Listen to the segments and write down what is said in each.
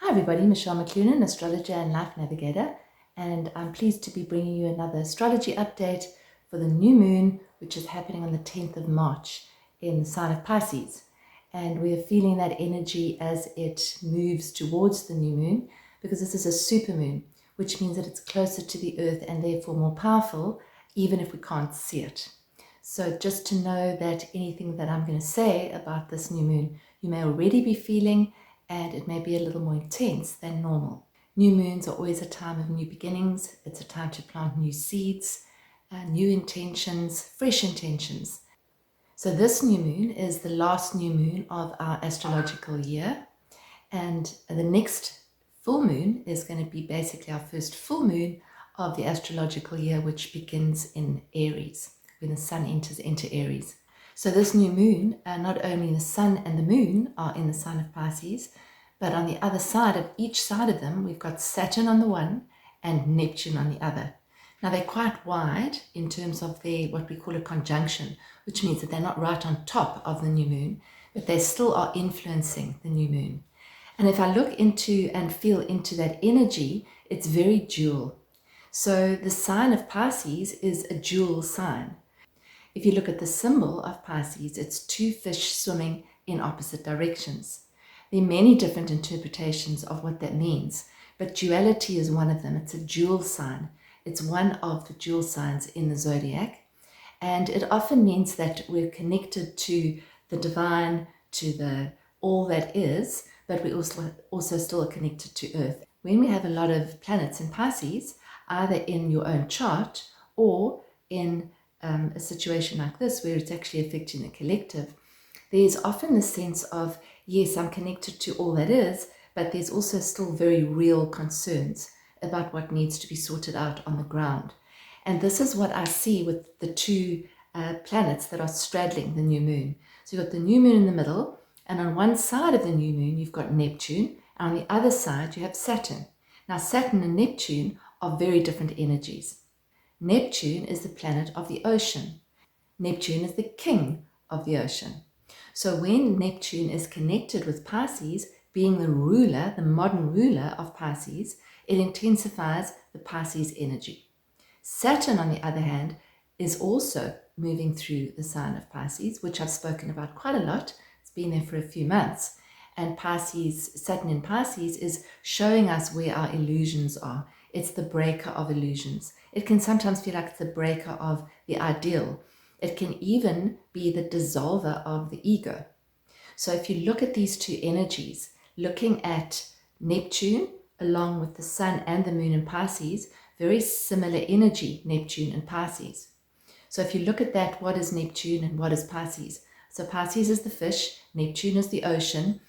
Hi everybody, Michelle McClunan, Astrologer and Life Navigator, and I'm pleased to be bringing you another astrology update for the new moon, which is happening on the 10th of March in the sign of Pisces. And we are feeling that energy as it moves towards the new moon, because this is a super moon, which means that it's closer to the earth and therefore more powerful, even if we can't see it. So just to know that anything that I'm going to say about this new moon, you may already be feeling, and it may be a little more intense than normal. New moons are always a time of new beginnings. It's a time to plant new seeds, new intentions, fresh intentions. So this new moon is the last new moon of our astrological year, and the next full moon is going to be basically our first full moon of the astrological year, which begins in Aries, when the sun enters into Aries. So this new moon, not only the sun and the moon are in the sign of Pisces, but on the other side of each side of them, we've got Saturn on the one and Neptune on the other. Now they're quite wide in terms of their what we call a conjunction, which means that they're not right on top of the new moon, but they still are influencing the new moon. And if I look into and feel into that energy, it's very dual. So the sign of Pisces is a dual sign. If you look at the symbol of Pisces, it's two fish swimming in opposite directions. There are many different interpretations of what that means, but duality is one of them. It's a dual sign. It's one of the dual signs in the zodiac, and it often means that we're connected to the divine, to the all that is, but we also still are connected to Earth. When we have a lot of planets in Pisces, either in your own chart or in a situation like this where it's actually affecting the collective, there's often the sense of, yes, I'm connected to all that is, but there's also still very real concerns about what needs to be sorted out on the ground. And this is what I see with the two planets that are straddling the new moon. So you've got the new moon in the middle, and on one side of the new moon, you've got Neptune, and on the other side, you have Saturn. Now, Saturn and Neptune are very different energies. Neptune is the planet of the ocean. Neptune is the king of the ocean. So when Neptune is connected with Pisces, being the ruler, the modern ruler of Pisces, it intensifies the Pisces energy. Saturn, on the other hand, is also moving through the sign of Pisces, which I've spoken about quite a lot. It's been there for a few months. And Pisces, Saturn in Pisces is showing us where our illusions are. It's the breaker of illusions. It can sometimes feel like it's the breaker of the ideal. It can even be the dissolver of the ego. So if you look at these two energies, looking at Neptune along with the sun and the moon in Pisces, very similar energy, Neptune and Pisces. So if you look at that, what is Neptune and what is Pisces? So Pisces is the fish, Neptune is the ocean,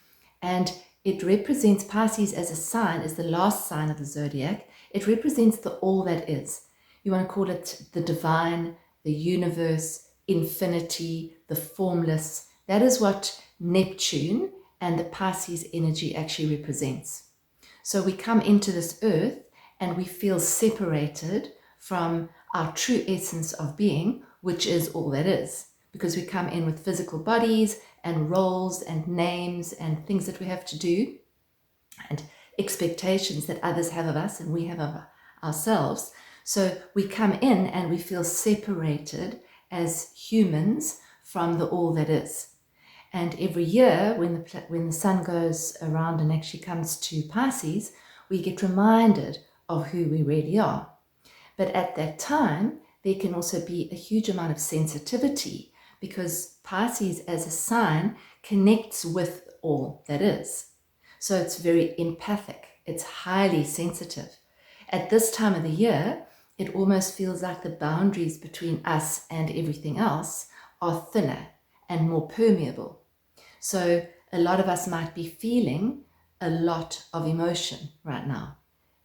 and it represents Pisces as a sign, as the last sign of the zodiac. It represents the all that is. You want to call it the divine, the universe, infinity, the formless. That is what Neptune and the Pisces energy actually represents. So we come into this earth and we feel separated from our true essence of being, which is all that is, because we come in with physical bodies and roles and names and things that we have to do and expectations that others have of us and we have of ourselves. So we come in and we feel separated as humans from the all that is. And every year when the sun goes around and actually comes to Pisces, we get reminded of who we really are. But at that time, there can also be a huge amount of sensitivity, because Pisces as a sign connects with all that is. So it's very empathic. It's highly sensitive. At this time of the year, it almost feels like the boundaries between us and everything else are thinner and more permeable. So a lot of us might be feeling a lot of emotion right now.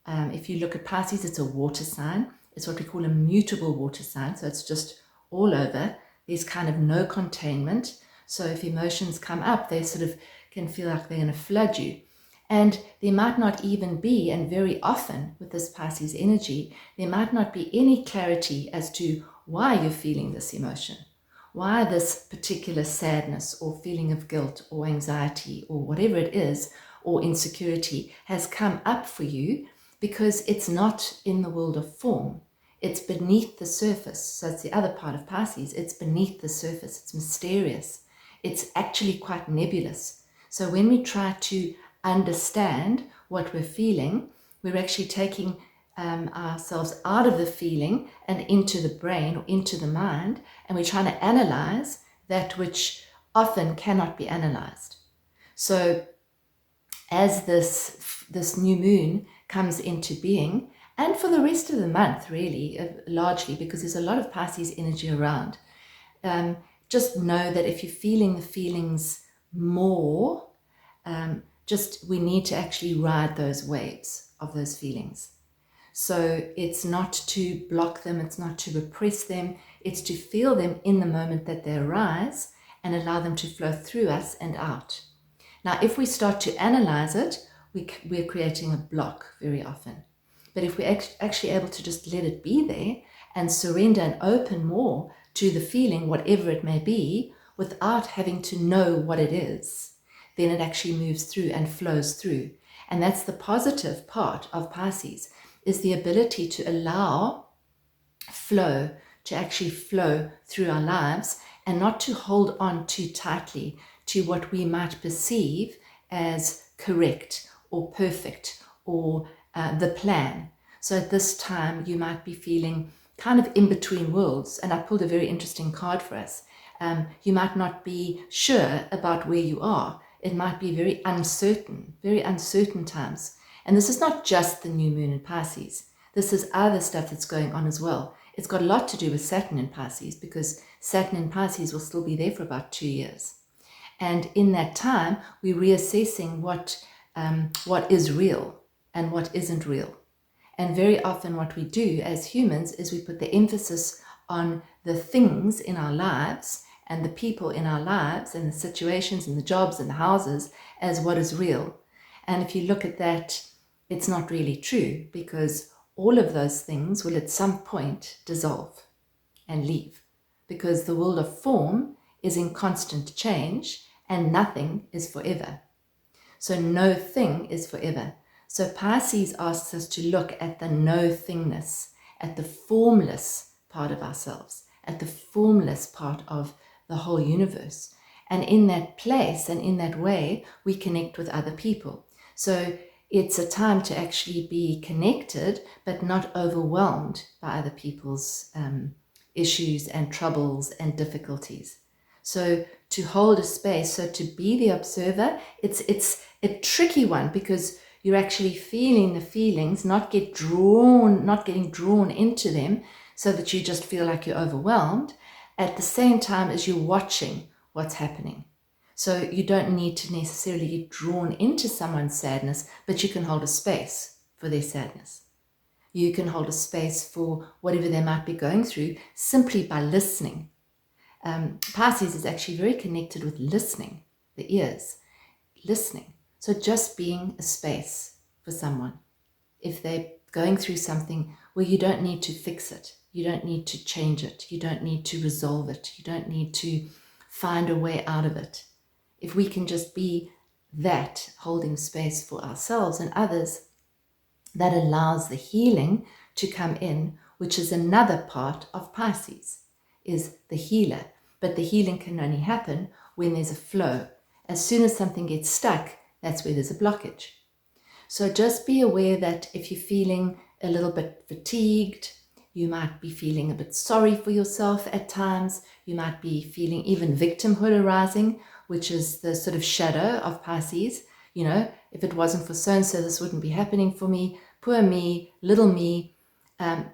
If you look at Pisces, it's a water sign. It's what we call a mutable water sign. So it's just all over. There's kind of no containment. So if emotions come up, they sort of can feel like they're going to flood you. And there might not even be, and very often with this Pisces energy, there might not be any clarity as to why you're feeling this emotion, why this particular sadness or feeling of guilt or anxiety or whatever it is, or insecurity has come up for you because it's not in the world of form. It's beneath the surface. So it's the other part of Pisces. It's beneath the surface. It's mysterious. It's actually quite nebulous. So when we try to understand what we're feeling, we're actually taking ourselves out of the feeling and into the brain or into the mind, and we're trying to analyze that which often cannot be analyzed. So as this new moon comes into being, and for the rest of the month really, largely because there's a lot of Pisces energy around, just know that if you're feeling the feelings more, we need to actually ride those waves of those feelings. So it's not to block them, it's not to repress them, it's to feel them in the moment that they arise and allow them to flow through us and out. Now, if we start to analyze it, we're creating a block very often. But if we're actually able to just let it be there and surrender and open more to the feeling, whatever it may be, without having to know what it is, then it actually moves through and flows through. And that's the positive part of Pisces, is the ability to allow flow to actually flow through our lives and not to hold on too tightly to what we might perceive as correct or perfect or the plan. So at this time, you might be feeling kind of in between worlds. And I pulled a very interesting card for us. You might not be sure about where you are. It might be very uncertain times. And this is not just the new moon in Pisces. This is other stuff that's going on as well. It's got a lot to do with Saturn in Pisces, because Saturn in Pisces will still be there for about 2 years. And in that time, we're reassessing what is real and what isn't real. And very often what we do as humans is we put the emphasis on the things in our lives and the people in our lives and the situations and the jobs and the houses as what is real. And if you look at that, it's not really true, because all of those things will at some point dissolve and leave, because the world of form is in constant change and nothing is forever. So no thing is forever. So Pisces asks us to look at the no thingness, at the formless part of ourselves, at the formless part of the whole universe. And in that place and in that way, we connect with other people. So it's a time to actually be connected, but not overwhelmed by other people's issues and troubles and difficulties. So to hold a space, so to be the observer, it's a tricky one, because you're actually feeling the feelings, not getting drawn into them so that you just feel like you're overwhelmed, at the same time as you're watching what's happening. So you don't need to necessarily get drawn into someone's sadness, but you can hold a space for their sadness. You can hold a space for whatever they might be going through simply by listening. Pisces is actually very connected with listening, the ears, listening. So just being a space for someone. If they're going through something where you don't need to fix it, you don't need to change it, you don't need to resolve it, you don't need to find a way out of it. If we can just be that, holding space for ourselves and others, that allows the healing to come in, which is another part of Pisces, is the healer. But the healing can only happen when there's a flow. As soon as something gets stuck, that's where there's a blockage. So just be aware that if you're feeling a little bit fatigued, you might be feeling a bit sorry for yourself at times, you might be feeling even victimhood arising, which is the sort of shadow of Pisces. You know, if it wasn't for so-and-so, this wouldn't be happening for me, poor me, little me.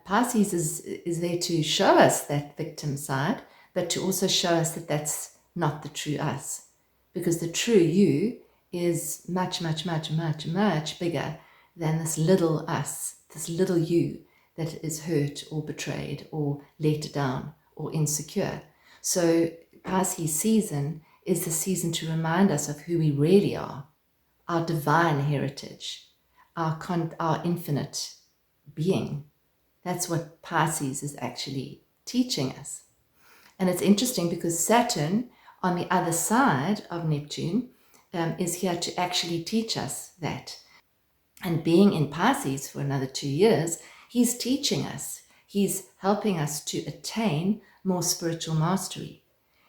Pisces is there to show us that victim side, but to also show us that that's not the true us, because the true you is much, much, much, much, much bigger than this little us, this little you that is hurt or betrayed or let down or insecure. So Pisces season is the season to remind us of who we really are, our divine heritage, our infinite being. That's what Pisces is actually teaching us. And it's interesting because Saturn, on the other side of Neptune, is here to actually teach us that. And being in Pisces for another 2 years, he's teaching us. He's helping us to attain more spiritual mastery.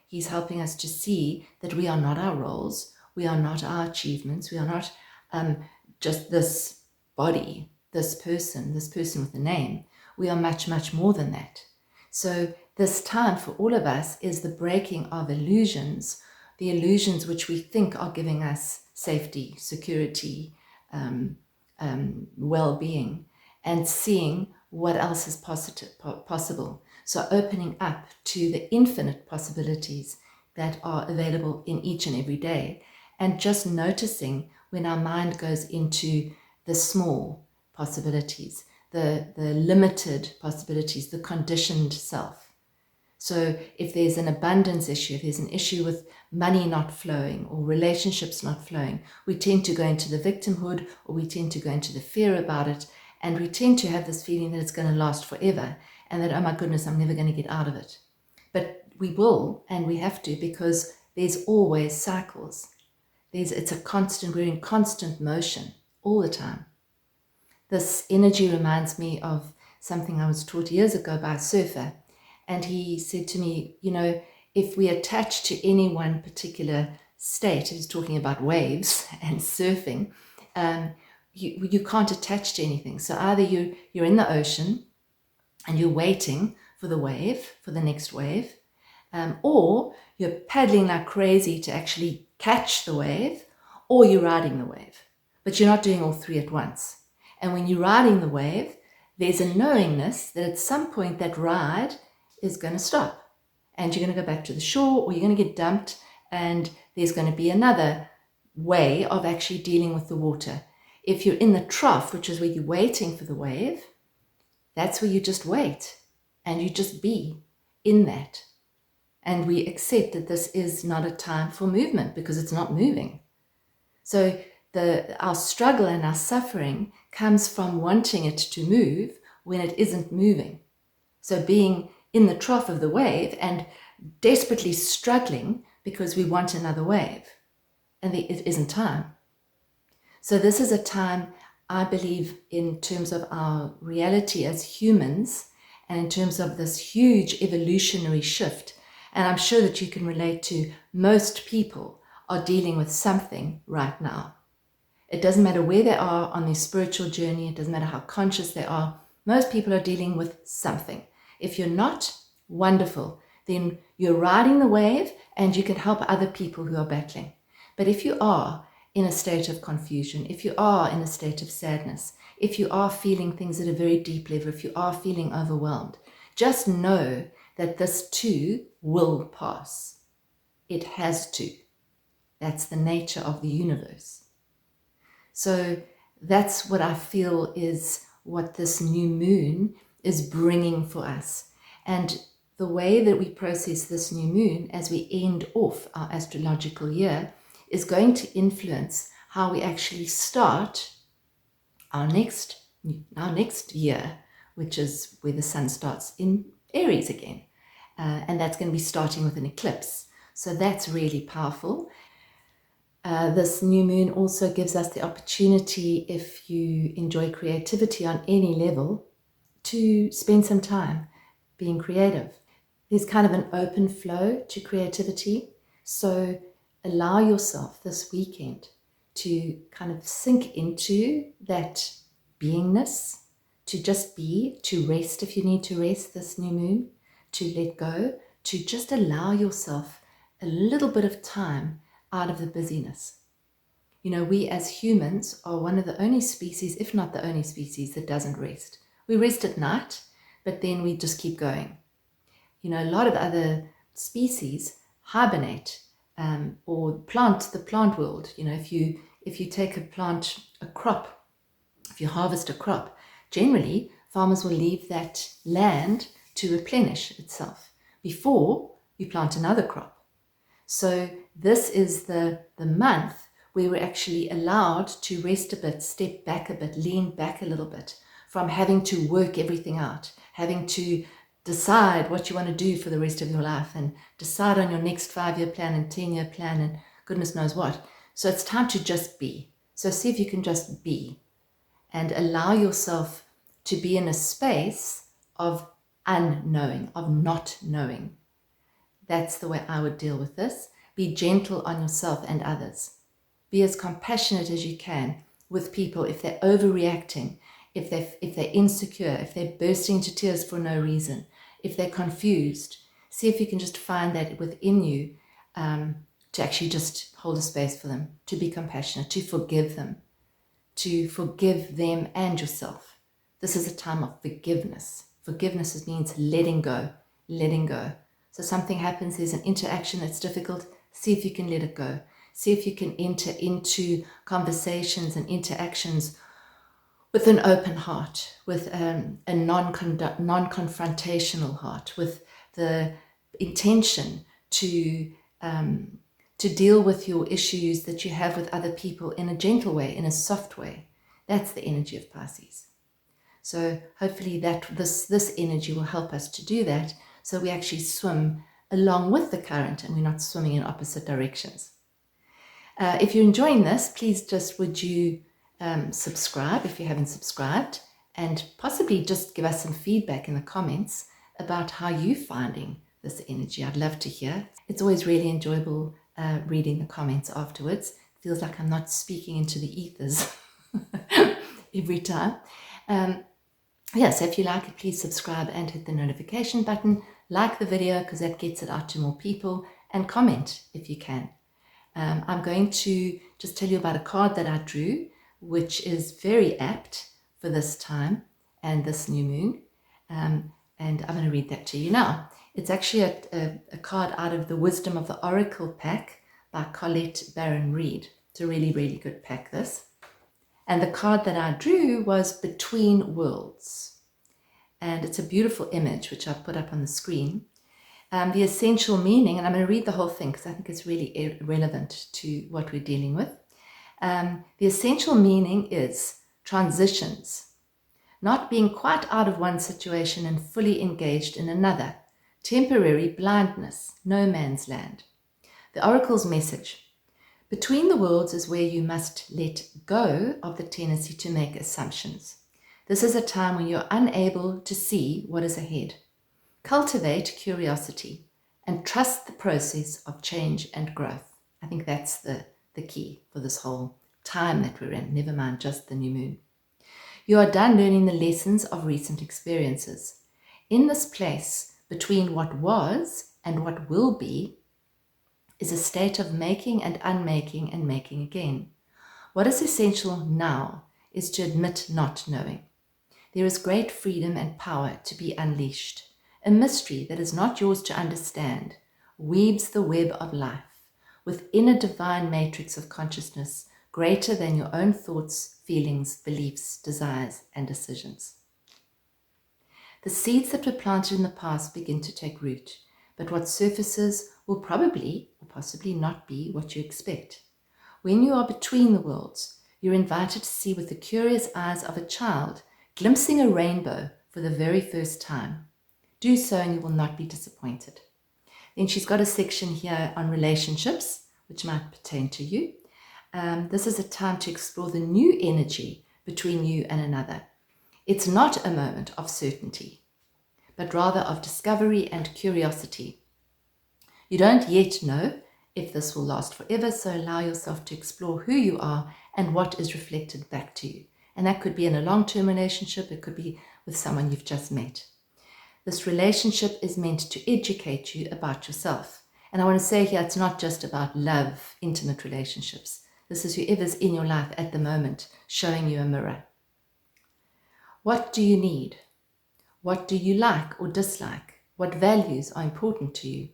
He's helping us to see that we are not our roles, we are not our achievements, we are not just this body, this person with a name. We are much, much more than that. So this time for all of us is the breaking of illusions, the illusions which we think are giving us safety, security, well-being, and seeing what else is possible. So opening up to the infinite possibilities that are available in each and every day, and just noticing when our mind goes into the small possibilities, the limited possibilities, the conditioned self. So if there's an abundance issue, if there's an issue with money not flowing or relationships not flowing, we tend to go into the victimhood, or we tend to go into the fear about it, and we tend to have this feeling that it's going to last forever and that, oh my goodness, I'm never going to get out of it. But we will, and we have to, because there's always cycles. It's a constant, we're in constant motion all the time. This energy reminds me of something I was taught years ago by a surfer. And he said to me, if we attach to any one particular state, he's talking about waves and surfing, you can't attach to anything. So either you're in the ocean and you're waiting for the wave, for the next wave, or you're paddling like crazy to actually catch the wave, or you're riding the wave. But you're not doing all three at once. And when you're riding the wave, there's a knowingness that at some point that ride is going to stop. And you're going to go back to the shore, or you're going to get dumped, and there's going to be another way of actually dealing with the water. If you're in the trough, which is where you're waiting for the wave, that's where you just wait and you just be in that. And we accept that this is not a time for movement because it's not moving. So our struggle and our suffering comes from wanting it to move when it isn't moving. So being in the trough of the wave and desperately struggling because we want another wave, and it isn't time. So this is a time, I believe, in terms of our reality as humans and in terms of this huge evolutionary shift. And I'm sure that you can relate to most people are dealing with something right now. It doesn't matter where they are on their spiritual journey. It doesn't matter how conscious they are. Most people are dealing with something. If you're not, wonderful. Then you're riding the wave and you can help other people who are battling. But if you are in a state of confusion, if you are in a state of sadness, if you are feeling things at a very deep level, if you are feeling overwhelmed, just know that this too will pass. It has to. That's the nature of the universe. So that's what I feel is what this new moon is bringing for us. And the way that we process this new moon as we end off our astrological year is going to influence how we actually start our next year, which is where the sun starts in Aries again. And that's going to be starting with an eclipse. So that's really powerful. This new moon also gives us the opportunity, if you enjoy creativity on any level, to spend some time being creative. There's kind of an open flow to creativity. So allow yourself this weekend to kind of sink into that beingness, to just be, to rest if you need to rest this new moon, to let go, to just allow yourself a little bit of time out of the busyness. We as humans are one of the only species, if not the only species, that doesn't rest. We rest at night, but then we just keep going. A lot of other species hibernate, or the plant world. If you take a crop, if you harvest a crop, generally farmers will leave that land to replenish itself before you plant another crop. So this is the month where we're actually allowed to rest a bit, step back a bit, lean back a little bit from having to work everything out, having to decide what you want to do for the rest of your life and decide on your next 5-year plan and 10-year plan and goodness knows what. So it's time to just be. So see if you can just be and allow yourself to be in a space of unknowing, of not knowing. That's the way I would deal with this. Be gentle on yourself and others. Be as compassionate as you can with people if they're overreacting, if they're insecure, if they're bursting into tears for no reason, if they're confused. See if you can just find that within you to actually just hold a space for them, to be compassionate, to forgive them and yourself. This is a time of forgiveness. Forgiveness means letting go. So something happens, there's an interaction that's difficult, see if you can let it go. See if you can enter into conversations and interactions with an open heart, with a non-confrontational heart, with the intention to deal with your issues that you have with other people in a gentle way, in a soft way. That's the energy of Pisces. So hopefully this energy will help us to do that, so we actually swim along with the current and we're not swimming in opposite directions. If you're enjoying this, please would you subscribe if you haven't subscribed, and possibly just give us some feedback in the comments about how you're finding this energy. I'd love to hear. It's always really enjoyable reading the comments afterwards. It feels like I'm not speaking into the ethers every time. So if you like it, please subscribe and hit the notification button. Like the video because that gets it out to more people, and comment if you can. I'm going to just tell you about a card that I drew, which is very apt for this time and this new moon. And I'm going to read that to you now. It's actually a card out of the Wisdom of the Oracle pack by Colette Baron Reed. It's a really, really good pack, this. And the card that I drew was Between Worlds. And it's a beautiful image, which I've put up on the screen. The essential meaning, and I'm going to read the whole thing because I think it's really relevant to what we're dealing with. The essential meaning is transitions, not being quite out of one situation and fully engaged in another, temporary blindness, no man's land. The oracle's message: between the worlds is where you must let go of the tendency to make assumptions. This is a time when you're unable to see what is ahead. Cultivate curiosity and trust the process of change and growth. I think that's the key for this whole time that we're in, never mind just the new moon. You are done learning the lessons of recent experiences. In this place between what was and what will be is a state of making and unmaking and making again. What is essential now is to admit not knowing. There is great freedom and power to be unleashed. A mystery that is not yours to understand weaves the web of life within a divine matrix of consciousness greater than your own thoughts, feelings, beliefs, desires, and decisions. The seeds that were planted in the past begin to take root, but what surfaces will probably or possibly not be what you expect. When you are between the worlds, you're invited to see with the curious eyes of a child glimpsing a rainbow for the very first time. Do so and you will not be disappointed. Then she's got a section here on relationships, which might pertain to you. This is a time to explore the new energy between you and another. It's not a moment of certainty, but rather of discovery and curiosity. You don't yet know if this will last forever, so allow yourself to explore who you are and what is reflected back to you. And that could be in a long-term relationship, it could be with someone you've just met. This relationship is meant to educate you about yourself. And I want to say here, it's not just about love, intimate relationships. This is whoever's in your life at the moment showing you a mirror. What do you need? What do you like or dislike? What values are important to you?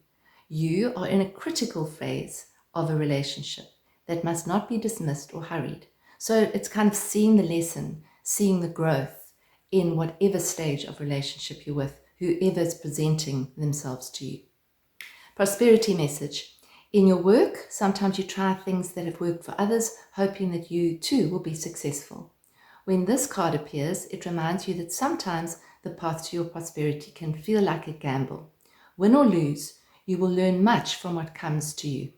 You are in a critical phase of a relationship that must not be dismissed or hurried. So it's kind of seeing the lesson, seeing the growth in whatever stage of relationship you're with, whoever is presenting themselves to you. Prosperity message. In your work, sometimes you try things that have worked for others, hoping that you too will be successful. When this card appears, it reminds you that sometimes the path to your prosperity can feel like a gamble. Win or lose, you will learn much from what comes to you.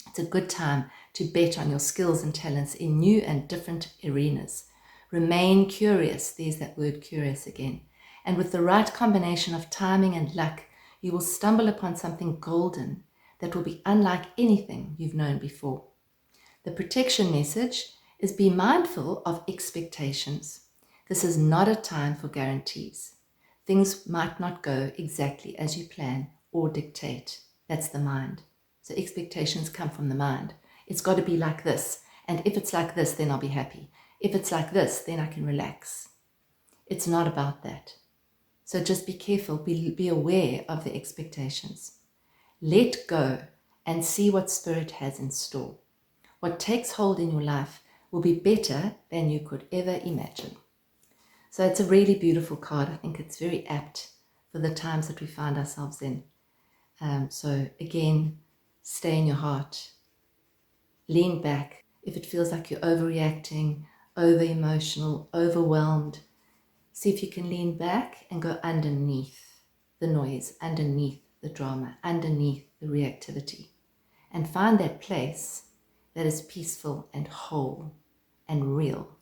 It's a good time to bet on your skills and talents in new and different arenas. Remain curious. There's that word curious again. And with the right combination of timing and luck, you will stumble upon something golden that will be unlike anything you've known before. The protection message is be mindful of expectations. This is not a time for guarantees. Things might not go exactly as you plan or dictate. That's the mind. So expectations come from the mind. It's got to be like this. And if it's like this, then I'll be happy. If it's like this, then I can relax. It's not about that. So just be careful, be aware of the expectations. Let go and see what Spirit has in store. What takes hold in your life will be better than you could ever imagine. So it's a really beautiful card. I think it's very apt for the times that we find ourselves in. So again, stay in your heart. Lean back. If it feels like you're overreacting, over-emotional, overwhelmed, see if you can lean back and go underneath the noise, underneath the drama, underneath the reactivity, and find that place that is peaceful and whole and real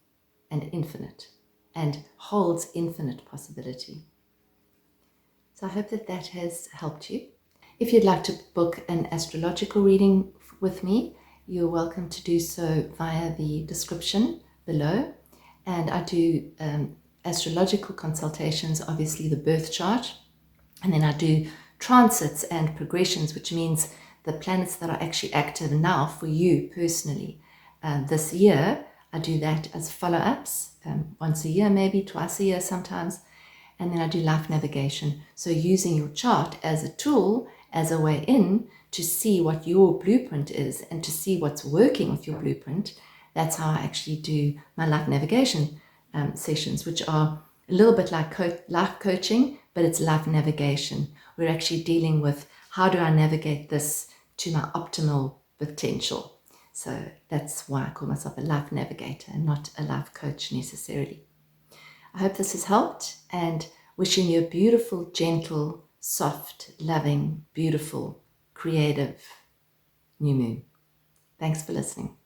and infinite and holds infinite possibility. So I hope that that has helped you. If you'd like to book an astrological reading with me, you're welcome to do so via the description below. And I do astrological consultations, obviously the birth chart, and then I do transits and progressions, which means the planets that are actually active now for you personally. This year, I do that as follow-ups, once a year, maybe twice a year sometimes. And then I do life navigation. So using your chart as a tool, as a way in to see what your blueprint is and to see what's working with your blueprint. That's how I actually do my life navigation sessions, which are a little bit like life coaching, but it's life navigation. We're actually dealing with how do I navigate this to my optimal potential. So that's why I call myself a life navigator and not a life coach necessarily. I hope this has helped, and wishing you a beautiful, gentle, soft, loving, beautiful, creative new moon. Thanks for listening.